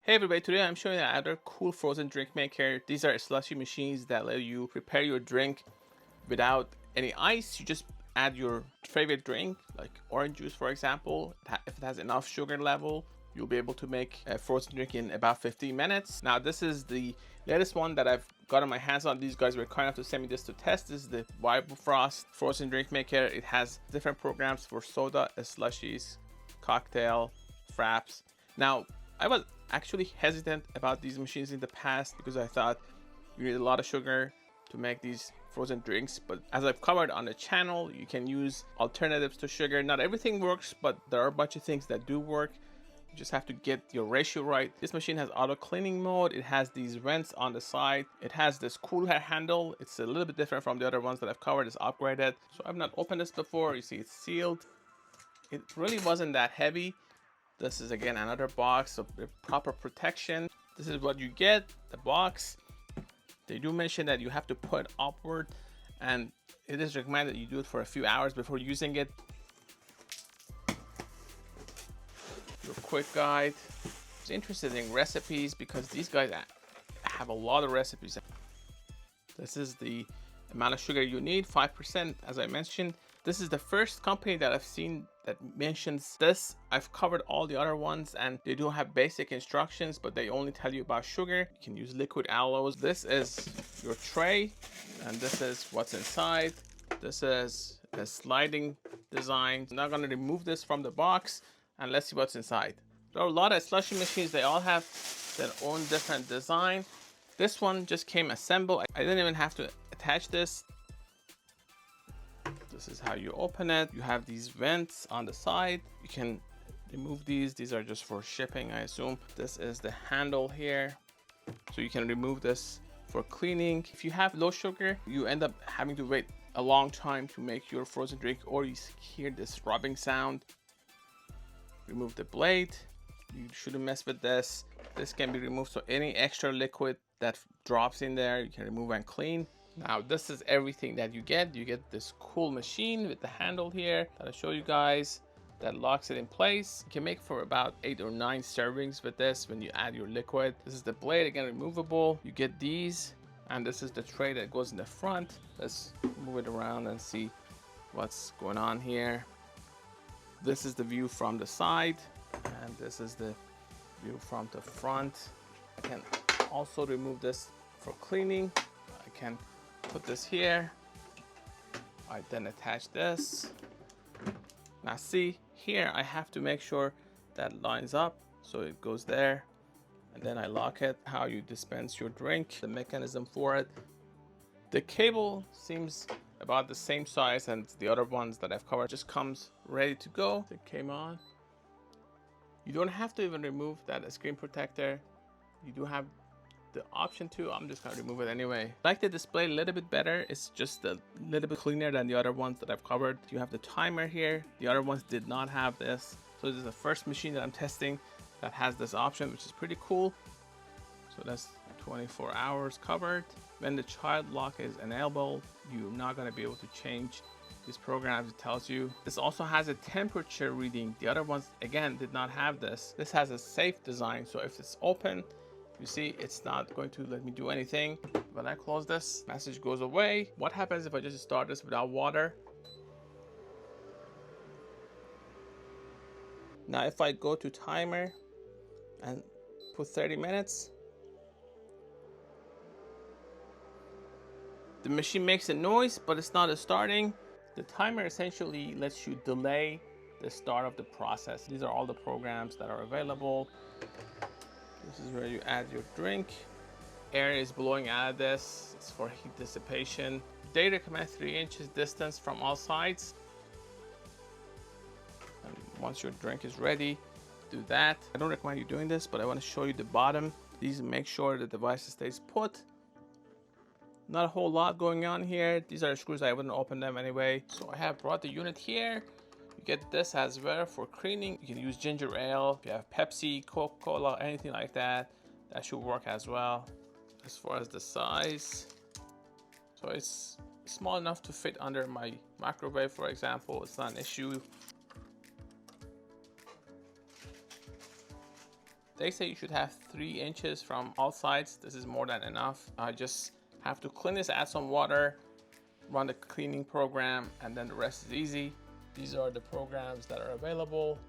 Hey everybody, today I'm showing you another cool frozen drink maker. These are slushy machines that let you prepare your drink without any ice. You just add your favorite drink, like orange juice for example. If it has enough sugar level, you'll be able to make a frozen drink in about 15 minutes. Now this is the latest one that I've gotten my hands on. These guys were kind enough to send me this to test. This is the VIBOFROST frozen drink maker. It has different programs for soda, slushies, cocktail, frappes. Now I was actually hesitant about these machines in the past because I thought you need a lot of sugar to make these frozen drinks, but as I've covered on the channel, you can use alternatives to sugar. Not everything works, but there are a bunch of things that do work. You just have to get your ratio right. This machine has auto cleaning mode. It has these vents on the side. It has this cooler handle. It's a little bit different from the other ones that I've covered. It's upgraded. So I've not opened this before. You see it's sealed. It really wasn't that heavy. This is again another box of proper protection. This is what you get, the box. They do mention that you have to put upward, and it is recommended you do it for a few hours before using it. Your quick guide. I was interested in recipes because these guys have a lot of recipes. This is the amount of sugar you need, 5%, as I mentioned. This is the first company that I've seen that mentions this. I've covered all the other ones and they do have basic instructions, but they only tell you about sugar. You can use liquid aloes. This is your tray and this is what's inside. This is a sliding design. I'm not going to remove this from the box and let's see what's inside. There are a lot of slushy machines. They all have their own different design. This one just came assembled. I didn't even have to attach this. This is how you open it. You have these vents on the side. You can remove these. These are just for shipping, I assume. This is the handle here. So you can remove this for cleaning. If you have low sugar, you end up having to wait a long time to make your frozen drink, or you hear this rubbing sound. Remove the blade. You shouldn't mess with this. This can be removed, so any extra liquid that drops in there, you can remove and clean. Now this is everything that you get. You get this cool machine with the handle here that I show you guys that locks it in place. You can make for about 8 or 9 servings with this when you add your liquid. This is the blade, again removable. You get these, and this is the tray that goes in the front. Let's move it around and see what's going on here. This is the view from the side, and this is the view from the front. I can also remove this for cleaning. I can put this here. I then attach this. Now see here, I have to make sure that lines up, so it goes there, and then I lock it. How you dispense your drink, the mechanism for it. The cable seems about the same size as the other ones that I've covered. Just comes ready to go. It came on. You don't have to even remove that screen protector. You do have the option to. I'm just gonna remove it anyway. I like the display a little bit better. It's just a little bit cleaner than the other ones that I've covered. You have the timer here. The other ones did not have this. So this is the first machine that I'm testing that has this option, which is pretty cool. So that's 24 hours covered. When the child lock is enabled, you're not gonna be able to change these programs. It tells you. This also has a temperature reading. The other ones, again, did not have this. This has a safe design. So if it's open, you see, it's not going to let me do anything. When I close this, message goes away. What happens if I just start this without water? Now, if I go to timer and put 30 minutes, the machine makes a noise, but it's not starting. The timer essentially lets you delay the start of the process. These are all the programs that are available. This is where you add your drink. Air is blowing out of this. It's for heat dissipation. They recommend 3 inches distance from all sides. And once your drink is ready, do that. I don't recommend you doing this, but I want to show you the bottom. These make sure the device stays put. Not a whole lot going on here. These are screws. I wouldn't open them anyway. So I have brought the unit here. You get this as well for cleaning. You can use ginger ale. If you have Pepsi, Coca-Cola, anything like that, that should work as well. As far as the size, so it's small enough to fit under my microwave, for example. It's not an issue. They say you should have 3 inches from all sides. This is more than enough. I just have to clean this, add some water, run the cleaning program, and then the rest is easy. These are the programs that are available.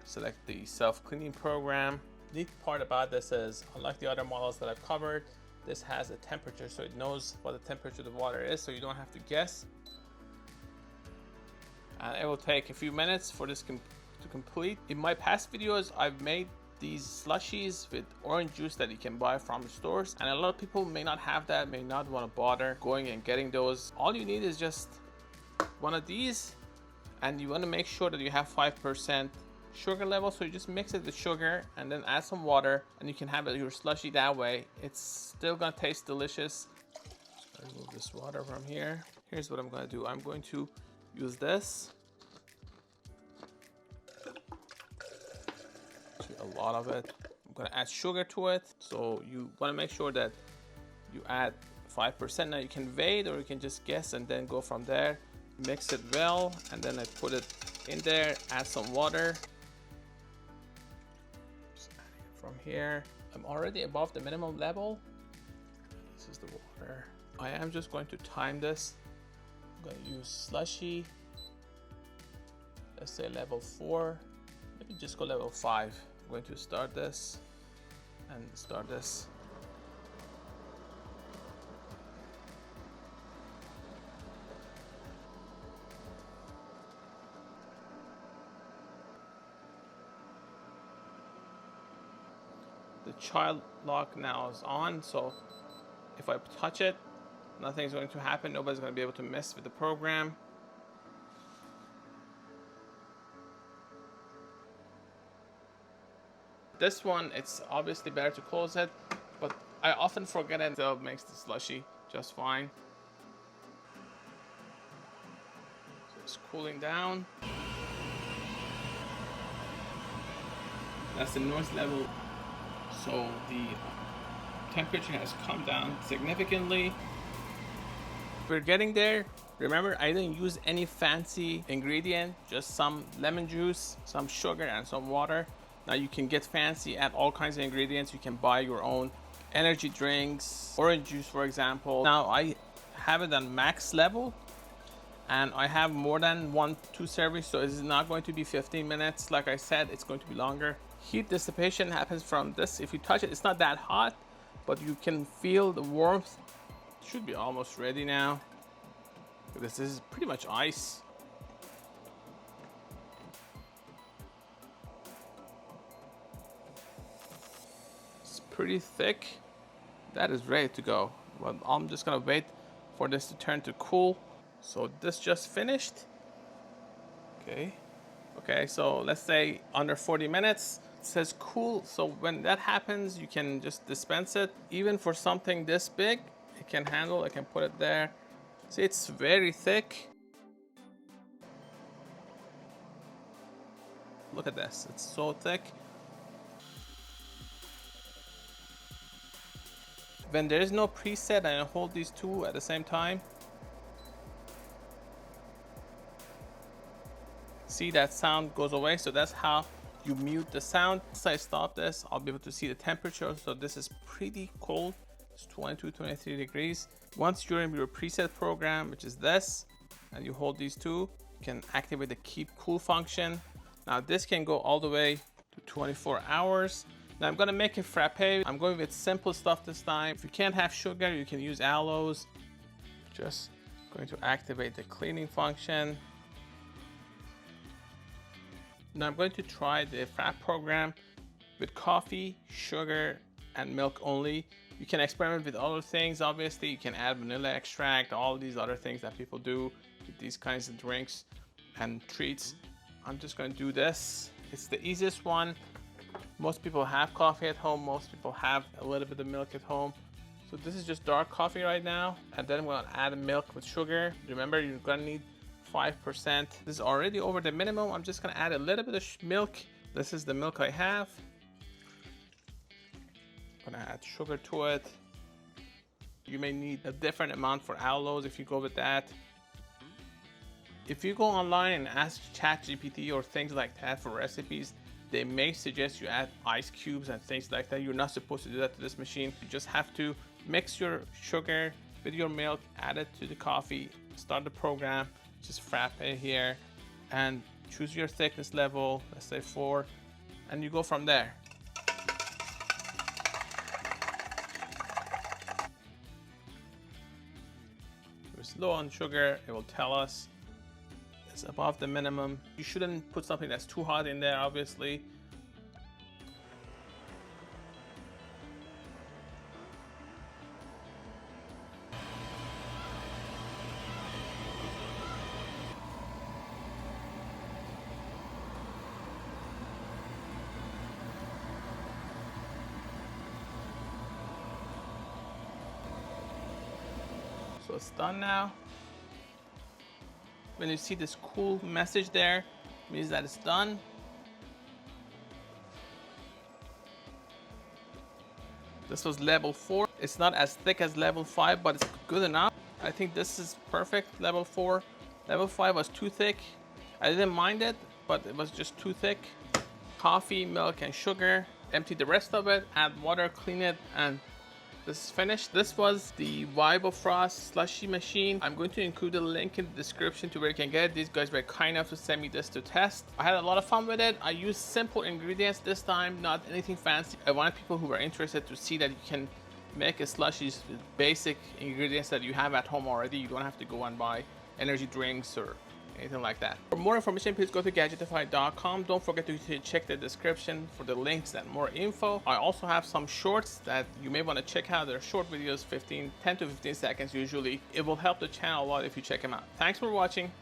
Select the self-cleaning program. Neat part about this is, unlike the other models that I've covered, this has a temperature, so it knows what the temperature of the water is, so you don't have to guess. And it will take a few minutes for this to complete. In my past videos, I've made these slushies with orange juice that you can buy from the stores, and a lot of people may not have that, may not want to bother going and getting those. All you need is just one of these, and you want to make sure that you have 5% sugar level, so you just mix it with sugar and then add some water, and you can have your slushie that way. It's still gonna taste delicious. So remove this water from here. Here's what I'm gonna do. I'm going to use this, a lot of it. I'm gonna add sugar to it, so you want to make sure that you add 5%. Now you can wait, or you can just guess and then go from there. Mix it well, and then I put it in there, add some water. Just adding it from here. I'm already above the minimum level. This is the water. I am just going to time this. I'm going to use slushy. Let's say level 4. Maybe just go level 5. I'm going to start this and start this. The child lock now is on, so if I touch it, nothing's going to happen. Nobody's going to be able to mess with the program. This one, it's obviously better to close it, but I often forget it, so it makes the slushie just fine. So it's cooling down. That's the noise level. So the temperature has come down significantly. We're getting there. Remember, I didn't use any fancy ingredient, just some lemon juice, some sugar, and some water. Now you can get fancy, add all kinds of ingredients. You can buy your own energy drinks, orange juice, for example. Now I have it on max level, and I have more than 1-2 servings, so it's not going to be 15 minutes. Like I said, it's going to be longer. Heat dissipation happens from this. If you touch it, it's not that hot, but you can feel the warmth. It should be almost ready now. This is pretty much ice. It's pretty thick. That is ready to go. Well, I'm just gonna wait for this to turn to cool. So this just finished. Okay, so let's say under 40 minutes. It says cool, so when that happens, you can just dispense it. Even for something this big, it can handle. I can put it there. See, it's very thick. Look at this, it's so thick. When there is no preset, and I hold these two at the same time, see that sound goes away. So that's how you mute the sound. Once I stop this, I'll be able to see the temperature. So this is pretty cold. It's 22-23 degrees. Once you're in your preset program, which is this, and you hold these two, you can activate the keep cool function. Now this can go all the way to 24 hours. Now I'm gonna make a frappe. I'm going with simple stuff this time. If you can't have sugar, you can use aloes. Just going to activate the cleaning function. Now I'm going to try the frappe program with coffee, sugar, and milk only. You can experiment with other things. Obviously, you can add vanilla extract, all these other things that people do with these kinds of drinks and treats. I'm just going to do this. It's the easiest one. Most people have coffee at home. Most people have a little bit of milk at home. So this is just dark coffee right now. And then I'm going to add milk with sugar. Remember, you're going to need 5%. This is already over the minimum. I'm just going to add a little bit of milk. This is the milk I have. I'm going to add sugar to it. You may need a different amount for aloes if you go with that. If you go online and ask ChatGPT or things like that for recipes, they may suggest you add ice cubes and things like that. You're not supposed to do that to this machine. You just have to mix your sugar with your milk, add it to the coffee, start the program, just frappe here, and choose your thickness level, let's say 4, and you go from there. If it's low on sugar, it will tell us it's above the minimum. You shouldn't put something that's too hot in there, obviously. So it's done now. When you see this cool message there, it means that it's done. This was level 4. It's not as thick as level 5, but it's good enough. I think this is perfect, level 4. Level 5 was too thick. I didn't mind it, but it was just too thick. Coffee, milk, and sugar. Empty the rest of it, add water, clean it, and this is finished. This was the Vibofrost Slushie Machine. I'm going to include a link in the description to where you can get it. These guys were kind enough to send me this to test. I had a lot of fun with it. I used simple ingredients this time, not anything fancy. I wanted people who were interested to see that you can make a slushies with basic ingredients that you have at home already. You don't have to go and buy energy drinks or anything like that. For more information, please go to gadgetify.com. Don't forget to check the description for the links and more info. I also have some shorts that you may want to check out. They're short videos, 10 to 15 seconds usually. It will help the channel a lot if you check them out. Thanks for watching.